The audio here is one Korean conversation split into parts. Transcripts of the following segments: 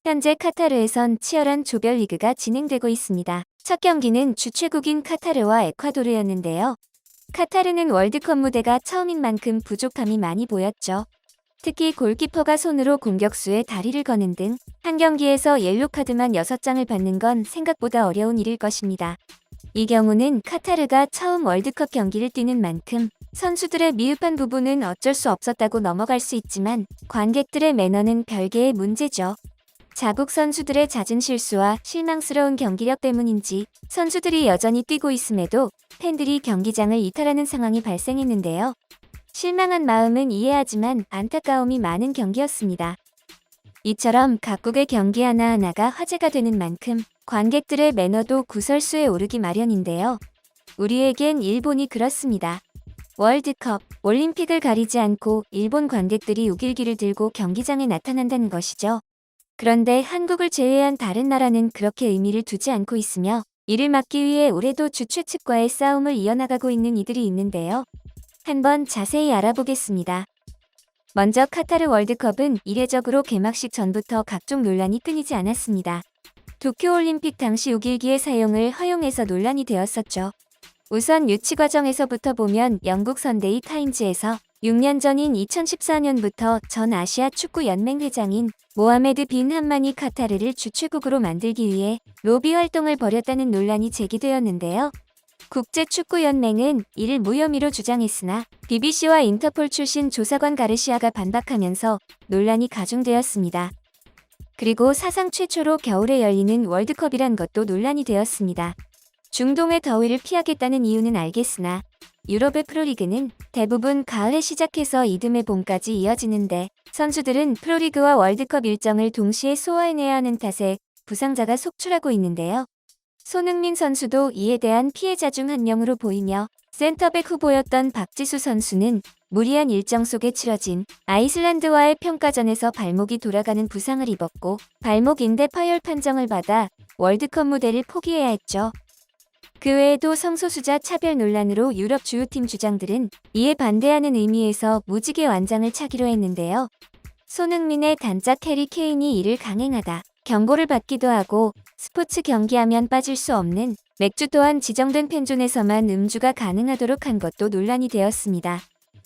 현재 카타르에선 치열한 조별 리그가 진행되고 있습니다. 첫 경기는 주최국인 카타르와 에콰도르였는데요. 카타르는 월드컵 무대가 처음인 만큼 부족함이 많이 보였죠. 특히 골키퍼가 손으로 공격수의 다리를 거는 등 한 경기에서 옐로카드만 6장을 받는 건 생각보다 어려운 일일 것입니다. 이 경우는 카타르가 처음 월드컵 경기를 뛰는 만큼 선수들의 미흡한 부분은 어쩔 수 없었다고 넘어갈 수 있지만 관객들의 매너는 별개의 문제죠. 자국 선수들의 잦은 실수와 실망스러운 경기력 때문인지 선수들이 여전히 뛰고 있음에도 팬들이 경기장을 이탈하는 상황이 발생했는데요. 실망한 마음은 이해하지만 안타까움이 많은 경기였습니다. 이처럼 각국의 경기 하나하나가 화제가 되는 만큼 관객들의 매너도 구설수에 오르기 마련인데요. 우리에겐 일본이 그렇습니다. 월드컵, 올림픽을 가리지 않고 일본 관객들이 우길기를 들고 경기장에 나타난다는 것이죠. 그런데 한국을 제외한 다른 나라는 그렇게 의미를 두지 않고 있으며 이를 막기 위해 올해도 주최 측과의 싸움을 이어나가고 있는 이들이 있는데요. 한번 자세히 알아보겠습니다. 먼저 카타르 월드컵은 이례적으로 개막식 전부터 각종 논란이 끊이지 않았습니다. 도쿄올림픽 당시 우길기의 사용을 허용해서 논란이 되었었죠. 우선 유치 과정에서부터 보면 영국 선데이 타임즈에서 6년 전인 2014년부터 전 아시아 축구 연맹 회장인 모하메드 빈 함만이 카타르를 주최국으로 만들기 위해 로비 활동을 벌였다는 논란이 제기되었는데요. 국제축구연맹은 이를 무혐의로 주장했으나 BBC와 인터폴 출신 조사관 가르시아가 반박하면서 논란이 가중되었습니다. 그리고 사상 최초로 겨울에 열리는 월드컵이란 것도 논란이 되었습니다. 중동의 더위를 피하겠다는 이유는 알겠으나 유럽의 프로리그는 대부분 가을에 시작해서 이듬해 봄까지 이어지는데 선수들은 프로리그와 월드컵 일정을 동시에 소화해내야 하는 탓에 부상자가 속출하고 있는데요. 손흥민 선수도 이에 대한 피해자 중 한 명으로 보이며 센터백 후보였던 박지수 선수는 무리한 일정 속에 치러진 아이슬란드와의 평가전에서 발목이 돌아가는 부상을 입었고 발목 인대 파열 판정을 받아 월드컵 무대를 포기해야 했죠. 그 외에도 성소수자 차별 논란으로 유럽 주요팀 주장들은 이에 반대하는 의미에서 무지개 완장을 차기로 했는데요. 손흥민의 단짝 해리 케인이 이를 강행하다 경고를 받기도 하고 스포츠 경기하면 빠질 수 없는 맥주 또한 지정된 팬존에서만 음주가 가능하도록 한 것도 논란이 되었습니다.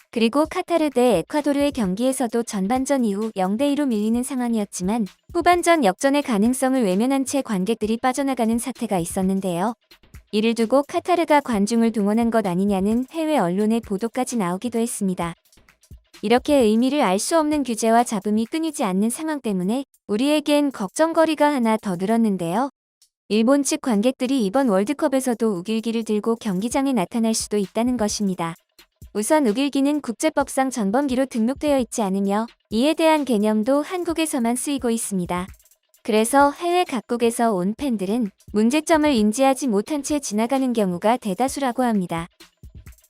그리고 카타르 대 에콰도르의 경기에서도 전반전 이후 0대2로 밀리는 상황이었지만 후반전 역전의 가능성을 외면한 채 관객들이 빠져나가는 사태가 있었는데요. 이를 두고 카타르가 관중을 동원한 것 아니냐는 해외 언론의 보도까지 나오기도 했습니다. 이렇게 의미를 알 수 없는 규제와 잡음이 끊이지 않는 상황 때문에 우리에겐 걱정거리가 하나 더 늘었는데요. 일본 측 관객들이 이번 월드컵에서도 우길기를 들고 경기장에 나타날 수도 있다는 것입니다. 우선 우길기는 국제법상 전범기로 등록되어 있지 않으며 이에 대한 개념도 한국에서만 쓰이고 있습니다. 그래서 해외 각국에서 온 팬들은 문제점을 인지하지 못한 채 지나가는 경우가 대다수라고 합니다.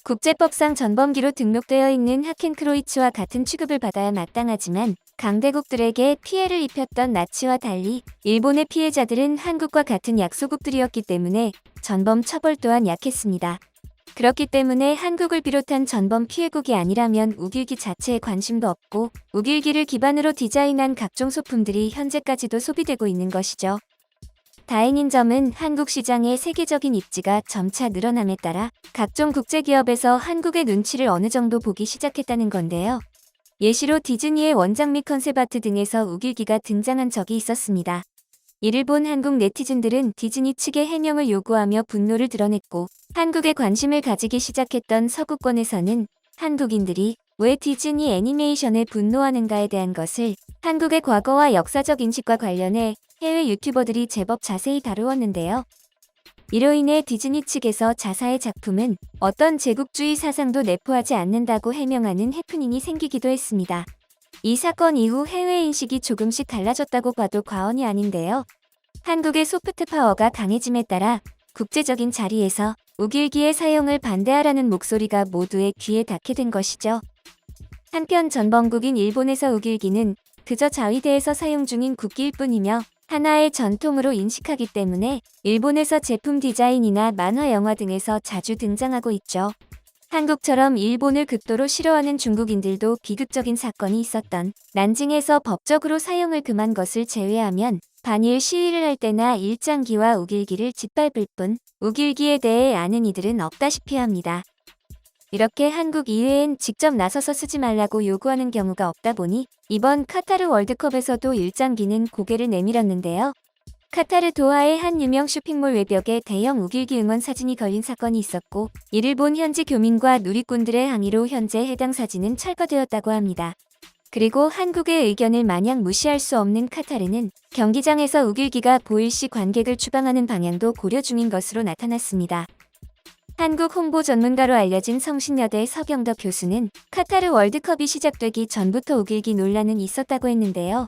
국제법상 전범기로 등록되어 있는 하켄크로이츠와 같은 취급을 받아야 마땅하지만 강대국들에게 피해를 입혔던 나치와 달리 일본의 피해자들은 한국과 같은 약소국들이었기 때문에 전범 처벌 또한 약했습니다. 그렇기 때문에 한국을 비롯한 전범 피해국이 아니라면 우길기 자체에 관심도 없고 우길기를 기반으로 디자인한 각종 소품들이 현재까지도 소비되고 있는 것이죠. 다행인 점은 한국 시장의 세계적인 입지가 점차 늘어남에 따라 각종 국제기업에서 한국의 눈치를 어느 정도 보기 시작했다는 건데요. 예시로 디즈니의 원작 및 컨셉 아트 등에서 우길기가 등장한 적이 있었습니다. 이를 본 한국 네티즌들은 디즈니 측에 해명을 요구하며 분노를 드러냈고 한국에 관심을 가지기 시작했던 서구권에서는 한국인들이 왜 디즈니 애니메이션에 분노하는가에 대한 것을 한국의 과거와 역사적 인식과 관련해 해외 유튜버들이 제법 자세히 다루었는데요. 이로 인해 디즈니 측에서 자사의 작품은 어떤 제국주의 사상도 내포하지 않는다고 해명하는 해프닝이 생기기도 했습니다. 이 사건 이후 해외 인식이 조금씩 달라졌다고 봐도 과언이 아닌데요. 한국의 소프트 파워가 강해짐에 따라 국제적인 자리에서 우길기의 사용을 반대하라는 목소리가 모두의 귀에 닿게 된 것이죠. 한편 전범국인 일본에서 우길기는 그저 자위대에서 사용 중인 국기일 뿐이며 하나의 전통으로 인식하기 때문에 일본에서 제품 디자인이나 만화 영화 등에서 자주 등장하고 있죠. 한국처럼 일본을 극도로 싫어하는 중국인들도 비극적인 사건이 있었던 난징에서 법적으로 사용을 금한 것을 제외하면 반일 시위를 할 때나 일장기와 우길기를 짓밟을 뿐 우길기에 대해 아는 이들은 없다시피 합니다. 이렇게 한국 이외엔 직접 나서서 쓰지 말라고 요구하는 경우가 없다 보니 이번 카타르 월드컵에서도 일장기는 고개를 내밀었는데요. 카타르 도하의 한 유명 쇼핑몰 외벽에 대형 우길기 응원 사진이 걸린 사건이 있었고 이를 본 현지 교민과 누리꾼들의 항의로 현재 해당 사진은 철거되었다고 합니다. 그리고 한국의 의견을 마냥 무시할 수 없는 카타르는 경기장에서 우길기가 보일 시 관객을 추방하는 방향도 고려 중인 것으로 나타났습니다. 한국 홍보 전문가로 알려진 성신여대 서경덕 교수는 카타르 월드컵이 시작되기 전부터 우길기 논란은 있었다고 했는데요.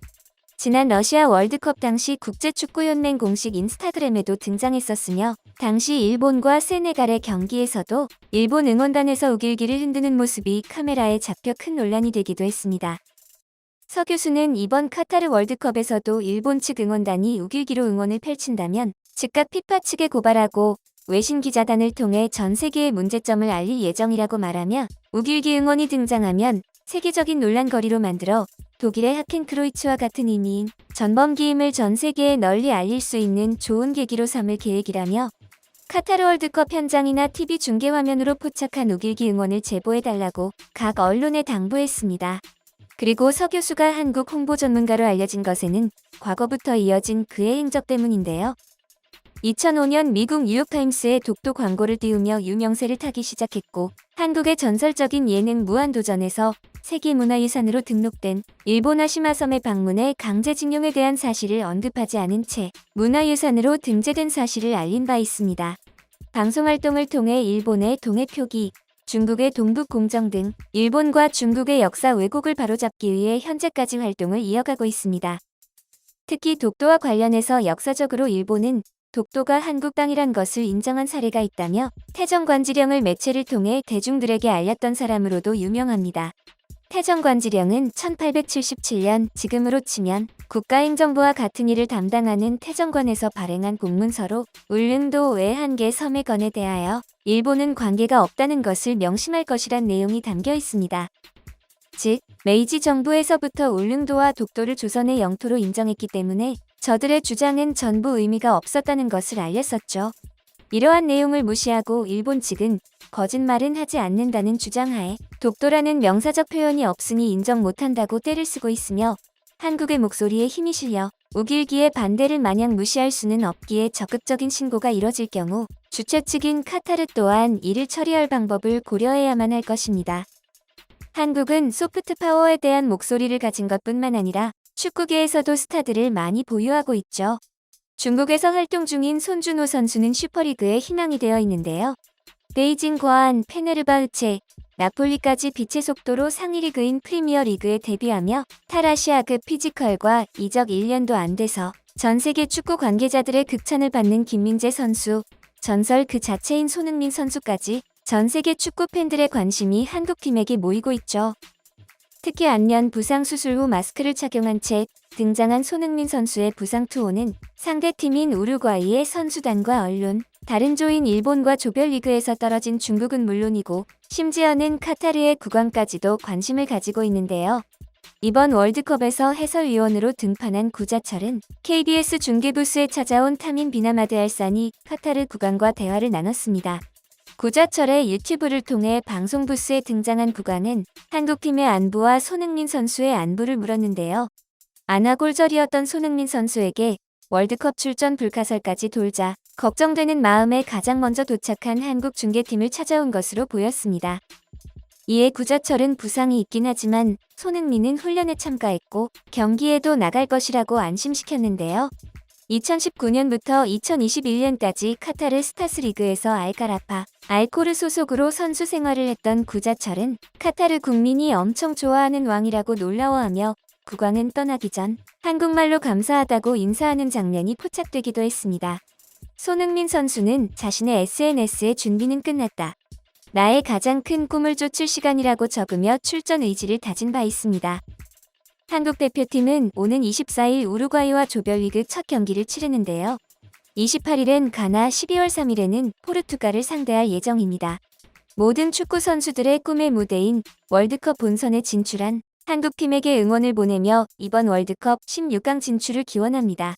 지난 러시아 월드컵 당시 국제축구연맹 공식 인스타그램에도 등장했었으며 당시 일본과 세네갈의 경기에서도 일본 응원단에서 우길기를 흔드는 모습이 카메라에 잡혀 큰 논란이 되기도 했습니다. 서 교수는 이번 카타르 월드컵에서도 일본 측 응원단이 우길기로 응원을 펼친다면 즉각 피파 측에 고발하고 외신 기자단을 통해 전 세계의 문제점을 알릴 예정이라고 말하며 우길기 응원이 등장하면 세계적인 논란거리로 만들어 독일의 하켄크로이츠와 같은 의미인 전범기임을 전 세계에 널리 알릴 수 있는 좋은 계기로 삼을 계획이라며 카타르 월드컵 현장이나 TV 중계 화면으로 포착한 우길기 응원을 제보해달라고 각 언론에 당부했습니다. 그리고 서 교수가 한국 홍보 전문가로 알려진 것에는 과거부터 이어진 그의 행적 때문인데요. 2005년 미국 뉴욕타임스에 독도 광고를 띄우며 유명세를 타기 시작했고 한국의 전설적인 예능 무한도전에서 세계문화유산으로 등록된 일본 하시마섬의 방문에 강제징용에 대한 사실을 언급하지 않은 채 문화유산으로 등재된 사실을 알린 바 있습니다. 방송활동을 통해 일본의 동해 표기, 중국의 동북공정 등 일본과 중국의 역사 왜곡을 바로잡기 위해 현재까지 활동을 이어가고 있습니다. 특히 독도와 관련해서 역사적으로 일본은 독도가 한국 땅이란 것을 인정한 사례가 있다며 태정관지령을 매체를 통해 대중들에게 알렸던 사람으로도 유명합니다. 태정관지령은 1877년 지금으로 치면 국가행정부와 같은 일을 담당하는 태정관에서 발행한 공문서로 울릉도 외 한 개 섬의 건에 대하여 일본은 관계가 없다는 것을 명심할 것이란 내용이 담겨 있습니다. 즉, 메이지 정부에서부터 울릉도와 독도를 조선의 영토로 인정했기 때문에 저들의 주장은 전부 의미가 없었다는 것을 알렸었죠. 이러한 내용을 무시하고 일본 측은 거짓말은 하지 않는다는 주장하에 독도라는 명사적 표현이 없으니 인정 못한다고 떼를 쓰고 있으며 한국의 목소리에 힘이 실려 우길기의 반대를 마냥 무시할 수는 없기에 적극적인 신고가 이뤄질 경우 주최 측인 카타르 또한 이를 처리할 방법을 고려해야만 할 것입니다. 한국은 소프트 파워에 대한 목소리를 가진 것뿐만 아니라 축구계에서도 스타들을 많이 보유하고 있죠. 중국에서 활동 중인 손준호 선수는 슈퍼리그의 희망이 되어 있는데요. 베이징 과안, 페네르바흐체, 나폴리까지 빛의 속도로 상위 리그인 프리미어리그에 데뷔하며 탈아시아급 피지컬과 이적 1년도 안 돼서 전 세계 축구 관계자들의 극찬을 받는 김민재 선수, 전설 그 자체인 손흥민 선수까지 전 세계 축구 팬들의 관심이 한국팀에게 모이고 있죠. 특히 안면 부상 수술 후 마스크를 착용한 채 등장한 손흥민 선수의 부상 투호는 상대팀인 우루과이의 선수단과 언론, 다른 조인 일본과 조별리그에서 떨어진 중국은 물론이고 심지어는 카타르의 국왕까지도 관심을 가지고 있는데요. 이번 월드컵에서 해설위원으로 등판한 구자철은 KBS 중계부스에 찾아온 타민 비나마드 알산이 카타르 국왕과 대화를 나눴습니다. 구자철의 유튜브를 통해 방송 부스에 등장한 국왕은 한국팀의 안부와 손흥민 선수의 안부를 물었는데요. 안아골절이었던 손흥민 선수에게 월드컵 출전 불가설까지 돌자 걱정되는 마음에 가장 먼저 도착한 한국 중계팀을 찾아온 것으로 보였습니다. 이에 구자철은 부상이 있긴 하지만 손흥민은 훈련에 참가했고 경기에도 나갈 것이라고 안심시켰는데요. 2019년부터 2021년까지 카타르 스타스리그에서 알카라파, 알코르 소속으로 선수 생활을 했던 구자철은 카타르 국민이 엄청 좋아하는 왕이라고 놀라워하며 국왕은 떠나기 전 한국말로 감사하다고 인사하는 장면이 포착되기도 했습니다. 손흥민 선수는 자신의 SNS에 준비는 끝났다. 나의 가장 큰 꿈을 쫓을 시간이라고 적으며 출전 의지를 다진 바 있습니다. 한국 대표팀은 오는 24일 우루과이와 조별리그 첫 경기를 치르는데요. 28일엔 가나, 12월 3일에는 포르투갈을 상대할 예정입니다. 모든 축구 선수들의 꿈의 무대인 월드컵 본선에 진출한 한국팀에게 응원을 보내며 이번 월드컵 16강 진출을 기원합니다.